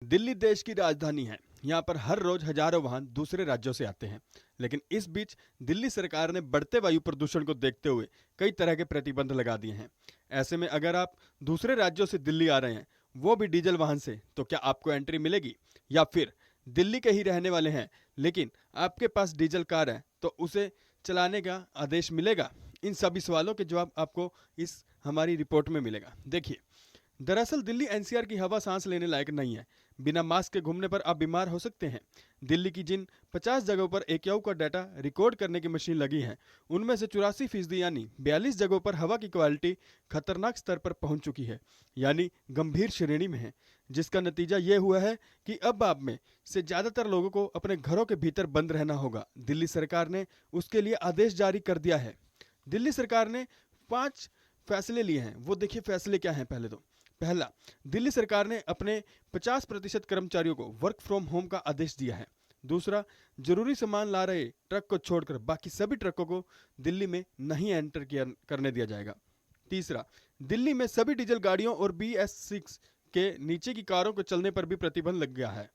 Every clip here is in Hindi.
दिल्ली देश की राजधानी है। यहाँ पर हर रोज हजारों वाहन दूसरे राज्यों से आते हैं। लेकिन इस बीच दिल्ली सरकार ने बढ़ते वायु प्रदूषण को देखते हुए कई तरह के प्रतिबंध लगा दिए हैं। ऐसे में अगर आप दूसरे राज्यों से दिल्ली आ रहे हैं, वो भी डीजल वाहन से, तो क्या आपको एंट्री मिलेगी? या फिर दिल्ली के ही रहने वाले हैं लेकिन आपके पास डीजल कार है तो उसे चलाने का आदेश मिलेगा? इन सभी सवालों के जवाब आपको इस हमारी रिपोर्ट में मिलेगा। देखिए, दरअसल दिल्ली एनसीआर की हवा सांस लेने लायक नहीं है। बिना मास्क के घूमने पर आप बीमार हो सकते हैं। दिल्ली की जिन 50 जगहों पर एक्याऊ का डाटा रिकॉर्ड करने की मशीन लगी है, उनमें से 84% यानी 42 जगहों पर हवा की क्वालिटी खतरनाक स्तर पर पहुंच चुकी है, यानी गंभीर श्रेणी में है। जिसका नतीजा ये हुआ है कि अब आप में से ज़्यादातर लोगों को अपने घरों के भीतर बंद रहना होगा। दिल्ली सरकार ने उसके लिए आदेश जारी कर दिया है। दिल्ली सरकार ने 5 फैसले लिए हैं। वो देखिए फैसले क्या हैं। पहला, दिल्ली सरकार ने अपने 50% कर्मचारियों को वर्क फ्रॉम होम का आदेश दिया है। दूसरा, जरूरी सामान ला रहे ट्रक को छोड़कर बाकी सभी ट्रकों को दिल्ली में नहीं एंटर करने दिया जाएगा। तीसरा, दिल्ली में सभी डीजल गाड़ियों और BS6 के नीचे की कारों को चलने पर भी प्रतिबंध लग गया है।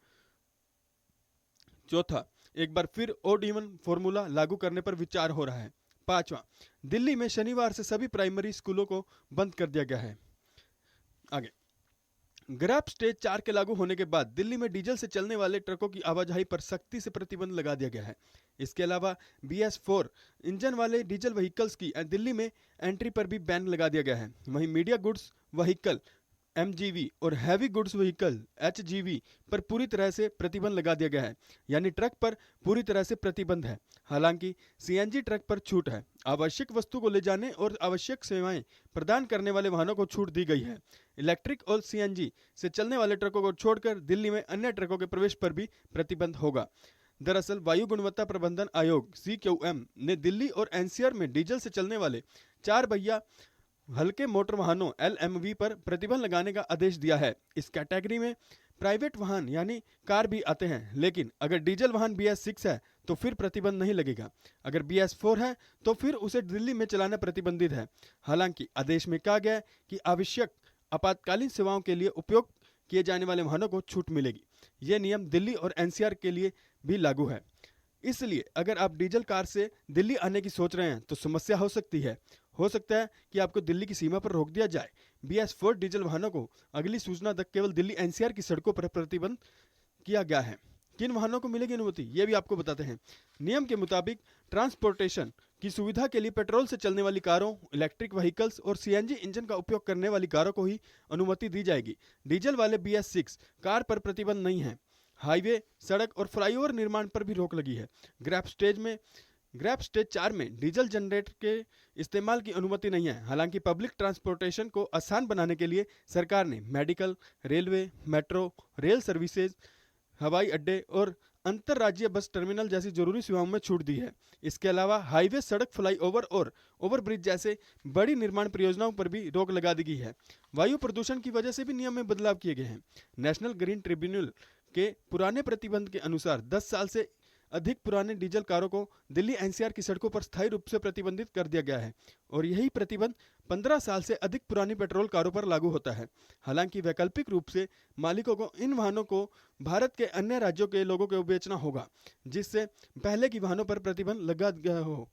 चौथा, एक बार फिर OD1 फॉर्मूला लागू करने पर विचार हो रहा है। पांचवा, दिल्ली में शनिवार से सभी प्राइमरी स्कूलों को बंद कर दिया गया है। आगे, ग्रैब स्टेज 4 के लागू होने के बाद दिल्ली में डीजल से चलने वाले ट्रकों की आवाजाही पर सख्ती से प्रतिबंध लगा दिया गया है। इसके अलावा BS4 इंजन वाले डीजल व्हीकल्स की दिल्ली में एंट्री पर भी बैन लगा दिया गया है। वहीं मीडिया गुड्स व्हीकल MGV और हैवी गुड्स व्हीकल HGV पर पूरी तरह से प्रतिबंध लगा दिया गया है, यानी ट्रक पर पूरी तरह से प्रतिबंध है। हालांकि CNG ट्रक पर छूट है। आवश्यक वस्तु को ले जाने और आवश्यक सेवाएं प्रदान करने वाले वाहनों को छूट दी गई है। इलेक्ट्रिक और CNG से चलने वाले ट्रकों को छोड़कर दिल्ली में अन्य ट्रकों के प्रवेश पर भी प्रतिबंध होगा। दरअसल वायु गुणवत्ता प्रबंधन आयोग CQM ने दिल्ली और NCR में डीजल से चलने वाले 4 पहिया हल्के मोटर वाहनों LMV पर प्रतिबंध लगाने का आदेश दिया है। इस कैटेगरी में प्राइवेट वाहन यानी कार भी आते हैं, लेकिन अगर डीजल वाहन BS6 है तो फिर प्रतिबंध नहीं लगेगा। अगर BS4 है तो फिर उसे दिल्ली में चलाना प्रतिबंधित है। हालांकि आदेश में कहा गया है कि आवश्यक आपातकालीन सेवाओं के लिए उपयोग किए जाने वाले वाहनों को छूट मिलेगी। यह नियम दिल्ली और NCR के लिए भी लागू है। इसलिए अगर आप डीजल कार से दिल्ली आने की सोच रहे हैं तो समस्या हो सकती है। हो सकता है कि आपको दिल्ली की सीमा पर रोक दिया जाए। BS4 डीजल वाहनों को अगली सूचना तक केवल दिल्ली NCR की सड़कों पर प्रतिबंध किया गया है। किन वाहनों को मिलेगी अनुमति, ये भी आपको बताते हैं। नियम के मुताबिक ट्रांसपोर्टेशन की सुविधा के लिए पेट्रोल से चलने वाली कारों, इलेक्ट्रिक व्हीकल्स और CNG इंजन का उपयोग करने वाली कारों को ही अनुमति दी जाएगी। डीजल वाले BS6 कार पर प्रतिबंध नहीं है। हाईवे, सड़क और फ्लाईओवर निर्माण पर भी रोक लगी है। ग्रैब स्टेज 4 में डीजल जनरेटर के इस्तेमाल की अनुमति नहीं है। हालांकि पब्लिक ट्रांसपोर्टेशन को आसान बनाने के लिए सरकार ने medical, railway, metro, rail services, हवाई अड्डे और अंतर्राज्यीय बस टर्मिनल जैसी जरूरी सेवाओं में छूट दी है। इसके अलावा हाईवे, सड़क, फ्लाईओवर और ओवरब्रिज जैसे बड़ी निर्माण परियोजनाओं पर भी रोक लगा दी गई है। वायु प्रदूषण की वजह से भी नियम में बदलाव किए गए हैं। नेशनल ग्रीन ट्रिब्यूनल के पुराने प्रतिबंध के अनुसार 10 साल से अधिक पुराने डीजल कारों को दिल्ली NCR की सड़कों पर स्थायी रूप से प्रतिबंधित कर दिया गया है और यही प्रतिबंध 15 साल से अधिक पुरानी पेट्रोल कारों पर लागू होता है। हालांकि वैकल्पिक रूप से मालिकों को इन वाहनों को भारत के अन्य राज्यों के लोगों को बेचना होगा, जिससे पहले की वाहनों पर प्रतिबंध लगा गया हो।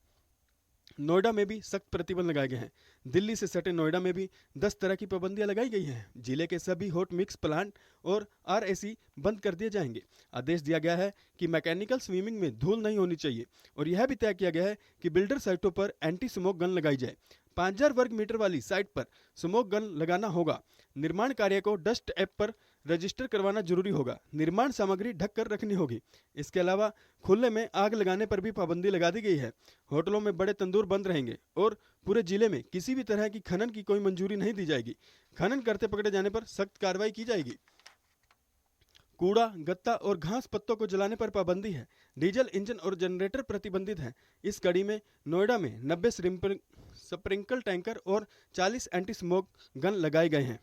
नोएडा में भी सख्त प्रतिबंध लगाए गए हैं। दिल्ली से सटे नोएडा में भी 10 तरह की पाबंदियां लगाई गई हैं। जिले के सभी हॉट मिक्स प्लांट और RAC बंद कर दिए जाएंगे। आदेश दिया गया है कि मैकेनिकल स्विमिंग में धूल नहीं होनी चाहिए और यह भी तय किया गया है कि बिल्डर साइटों पर एंटी स्मोक गन लगाई जाए। 5000 वर्ग मीटर वाली साइट पर स्मोक गन लगाना होगा। निर्माण कार्य को डस्ट ऐप पर रजिस्टर करवाना जरूरी होगा। निर्माण सामग्री ढक कर रखनी होगी। इसके अलावा खुले में आग लगाने पर भी पाबंदी लगा दी गई है। होटलों में बड़े तंदूर बंद रहेंगे और पूरे जिले में किसी भी तरह की खनन की कोई मंजूरी नहीं दी जाएगी। खनन करते पकड़े जाने पर सख्त कार्रवाई की जाएगी। कूड़ा, गत्ता और घास पत्तों को जलाने पर पाबंदी है। डीजल इंजन और जनरेटर प्रतिबंधित हैं। इस कड़ी में नोएडा में 90 स्प्रिंकल टैंकर और 40 एंटी स्मोक गन लगाए गए हैं।